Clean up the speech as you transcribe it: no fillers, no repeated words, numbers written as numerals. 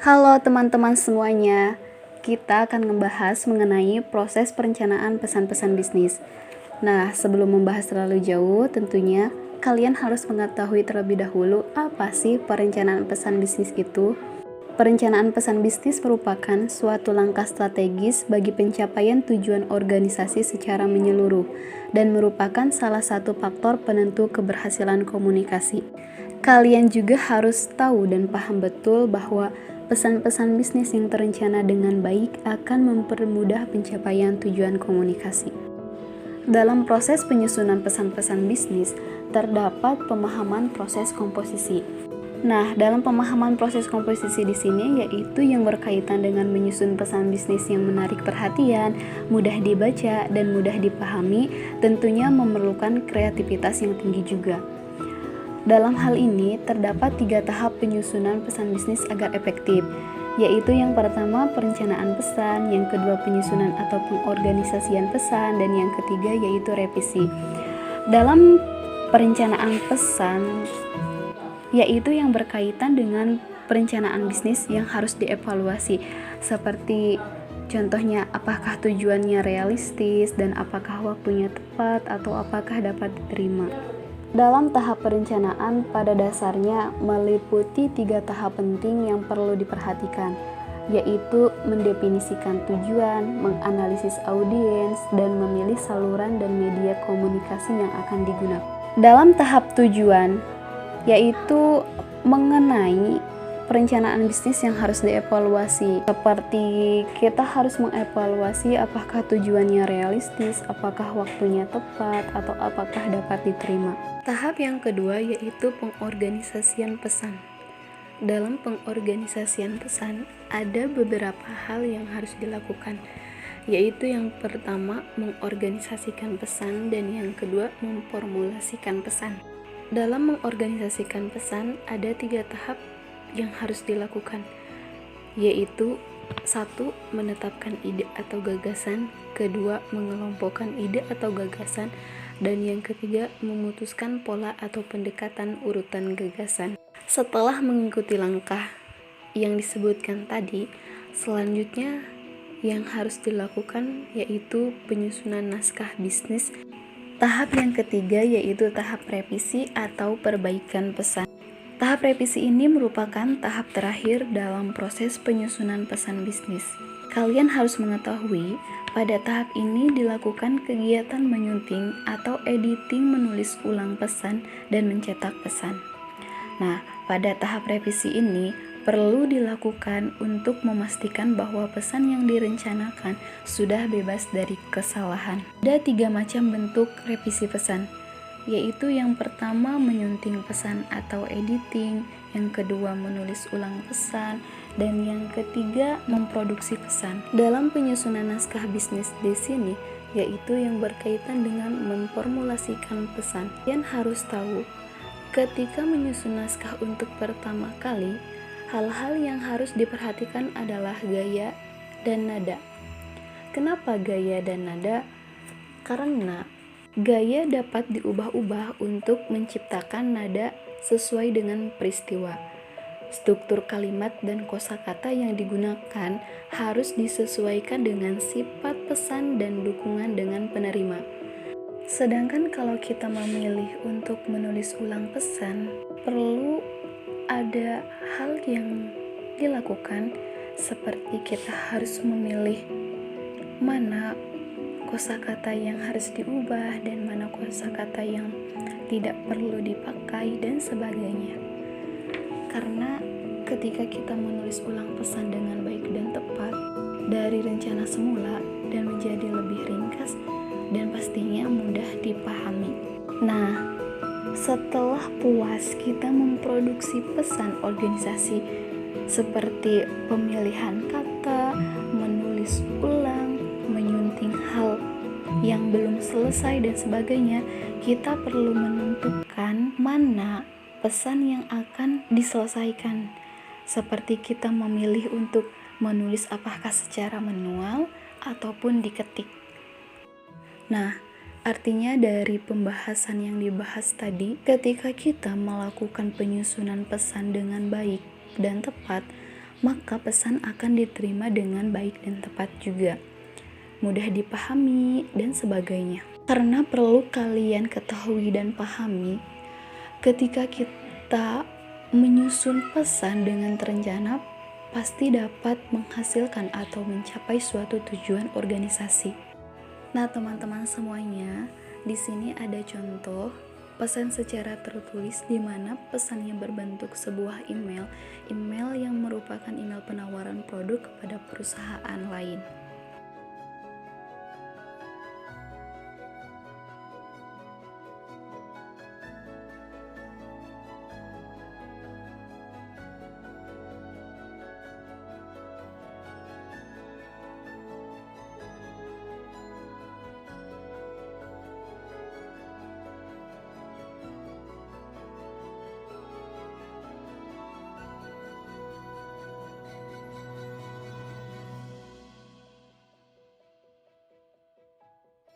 Halo teman-teman semuanya, kita akan membahas mengenai proses perencanaan pesan-pesan bisnis. Nah, sebelum membahas terlalu jauh, tentunya kalian harus mengetahui terlebih dahulu apa sih perencanaan pesan bisnis itu. Perencanaan pesan bisnis merupakan suatu langkah strategis bagi pencapaian tujuan organisasi secara menyeluruh dan merupakan salah satu faktor penentu keberhasilan komunikasi. Kalian juga harus tahu dan paham betul bahwa pesan-pesan bisnis yang terencana dengan baik akan mempermudah pencapaian tujuan komunikasi. Dalam proses penyusunan pesan-pesan bisnis, terdapat pemahaman proses komposisi. Nah, dalam pemahaman proses komposisi di sini yaitu yang berkaitan dengan menyusun pesan bisnis yang menarik perhatian, mudah dibaca, dan mudah dipahami, tentunya memerlukan kreativitas yang tinggi juga. Dalam hal ini, terdapat 3 tahap penyusunan pesan bisnis agar efektif, yaitu yang pertama perencanaan pesan, yang kedua penyusunan atau pengorganisasian pesan, dan yang ketiga yaitu revisi. Dalam perencanaan pesan, yaitu yang berkaitan dengan perencanaan bisnis yang harus dievaluasi, seperti contohnya apakah tujuannya realistis dan apakah waktunya tepat atau apakah dapat diterima. Dalam tahap perencanaan pada dasarnya meliputi 3 tahap penting yang perlu diperhatikan, yaitu mendefinisikan tujuan, menganalisis audiens, dan memilih saluran dan media komunikasi yang akan digunakan. Dalam tahap tujuan, yaitu mengenai perencanaan bisnis yang harus dievaluasi, seperti kita harus mengevaluasi apakah tujuannya realistis, apakah waktunya tepat, atau apakah dapat diterima. Tahap yang kedua yaitu pengorganisasian pesan. Dalam pengorganisasian pesan, ada beberapa hal yang harus dilakukan, yaitu yang pertama mengorganisasikan pesan dan yang kedua memformulasikan pesan. Dalam mengorganisasikan pesan, ada 3 tahap yang harus dilakukan, yaitu 1. Menetapkan ide atau gagasan, kedua mengelompokkan ide atau gagasan, dan yang ketiga memutuskan pola atau pendekatan urutan gagasan. Setelah mengikuti langkah yang disebutkan tadi, selanjutnya yang harus dilakukan yaitu penyusunan naskah bisnis. Tahap yang ketiga yaitu tahap revisi atau perbaikan pesan. Tahap revisi ini merupakan tahap terakhir dalam proses penyusunan pesan bisnis. Kalian harus mengetahui, pada tahap ini dilakukan kegiatan menyunting atau editing menulis ulang pesan dan mencetak pesan. Nah, pada tahap revisi ini perlu dilakukan untuk memastikan bahwa pesan yang direncanakan sudah bebas dari kesalahan. Ada 3 macam bentuk revisi pesan, yaitu yang pertama menyunting pesan atau editing, yang kedua menulis ulang pesan, dan yang ketiga memproduksi pesan. Dalam penyusunan naskah bisnis di sini, yaitu yang berkaitan dengan memformulasikan pesan. Kalian harus tahu, ketika menyusun naskah untuk pertama kali, hal-hal yang harus diperhatikan adalah gaya dan nada. Kenapa gaya dan nada? Karena gaya dapat diubah-ubah untuk menciptakan nada sesuai dengan peristiwa. Struktur kalimat dan kosakata yang digunakan harus disesuaikan dengan sifat pesan dan dukungan dengan penerima. Sedangkan kalau kita memilih untuk menulis ulang pesan, perlu ada hal yang dilakukan, seperti kita harus memilih mana kosakata yang harus diubah dan mana kosakata yang tidak perlu dipakai dan sebagainya. Karena ketika kita menulis ulang pesan dengan baik dan tepat dari rencana semula dan menjadi lebih ringkas dan pastinya mudah dipahami. Nah, setelah puas kita memproduksi pesan organisasi seperti pemilihan kata, menulis ulang, menyunting hal yang belum selesai dan sebagainya, kita perlu menentukan mana pesan yang akan diselesaikan. Seperti kita memilih untuk menulis apakah secara manual ataupun diketik. Nah, artinya dari pembahasan yang dibahas tadi, ketika kita melakukan penyusunan pesan dengan baik dan tepat, maka pesan akan diterima dengan baik dan tepat juga, mudah dipahami, dan sebagainya. Karena perlu kalian ketahui dan pahami, ketika kita menyusun pesan dengan terencana, pasti dapat menghasilkan atau mencapai suatu tujuan organisasi. Nah, teman-teman semuanya, di sini ada contoh pesan secara tertulis di mana pesannya berbentuk sebuah email yang merupakan email penawaran produk kepada perusahaan lain.